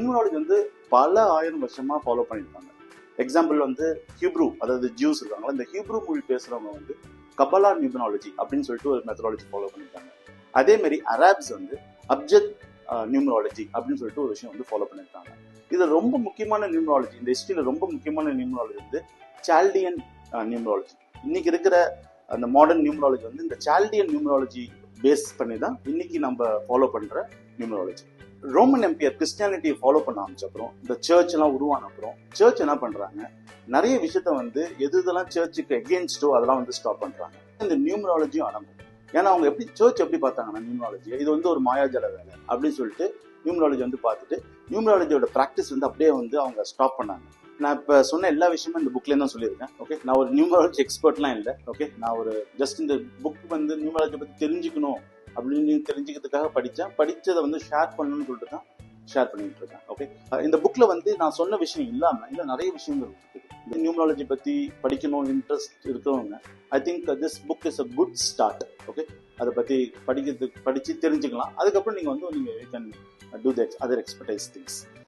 Numerology வந்து பல ஆயிரம் வருஷமா ஃபாலோ பண்ணியிருக்காங்க. எக்ஸாம்பிள் வந்து ஹீப்ரூ, அதாவது ஜூஸ் இருக்காங்களா, இந்த ஹீப்ரூ மொழி பேசுறவங்க வந்து கபலா நியூமராலஜி அப்படின்னு சொல்லிட்டு ஒரு மெத்தடாலஜி ஃபாலோ பண்ணியிருக்காங்க. அதே மாதிரி அராப்ஸ் வந்து அப்ஜத் நியூமராலஜி அப்படின்னு சொல்லிட்டு ஒரு விஷயம் வந்து ஃபாலோ பண்ணியிருக்காங்க. இது ரொம்ப முக்கியமான நியூமராலஜி, இந்த ஹிஸ்டரியில ரொம்ப முக்கியமான நியூமராலஜி வந்து சால்டியன் நியூமராலஜி. இன்னைக்கு இருக்கிற அந்த மாடர்ன் நியூமராலஜி வந்து இந்த சால்டியன் நியூமராலஜி பேஸ் பண்ணி தான் இன்னைக்கு நம்ம ஃபாலோ பண்ற நியூமராலஜி. ரோமன் எம்பையர் கிறிஸ்டியானிட்டியை ஃபாலோ பண்ண ஆரம்பிச்ச அப்புறம், இந்த சர்ச் எல்லாம் உருவான அப்புறம் சர்ச் என்ன பண்றாங்க, நிறைய விஷயத்த வந்து எதெல்லாம் சர்ச்சுக்கு எகெயின்ஸ்டோ அதெல்லாம் வந்து ஸ்டாப் பண்றாங்க. இந்த நியூமராலஜியும் அடங்கும். ஏன்னா அவங்க எப்படி சர்ச் எப்படி பார்த்தாங்கன்னா நியூமராலஜி இது வந்து ஒரு மாயாஜால வேலை அப்படின்னு சொல்லிட்டு நியூமராலஜி வந்து பார்த்துட்டு நியூமராலஜியோட ப்ராக்டிஸ் வந்து அப்படியே வந்து அவங்க ஸ்டாப் பண்ணாங்க. நான் இப்போ சொன்ன எல்லா விஷயமும் இந்த புக்லேருந்து தான் சொல்லியிருக்கேன். ஓகே, நான் ஒரு நியூமராலஜி எக்ஸ்பர்ட்லாம் இல்லை. ஓகே, நான் ஒரு ஜஸ்ட் இந்த புக் வந்து நியூமராலஜி பற்றி தெரிஞ்சுக்கணும் அப்படின்னு தெரிஞ்சுக்கிறதுக்காக படித்ததை வந்து ஷேர் பண்ணணும்னு சொல்லிட்டு தான் ஷேர் பண்ணிட்டு இருக்கேன். ஓகே, இந்த புக்ல வந்து நான் சொன்ன விஷயம் இல்லாமல் இன்னும் நிறைய விஷயங்கள் இருக்குது. இந்த நியூமராலஜி பற்றி படிக்கணும் இன்ட்ரெஸ்ட் இருக்கிறவங்க, I think this book is a good start. Okay, அதை பற்றி படிச்சு தெரிஞ்சுக்கலாம். அதுக்கப்புறம் நீங்கள் வந்து you can do the other expertise things.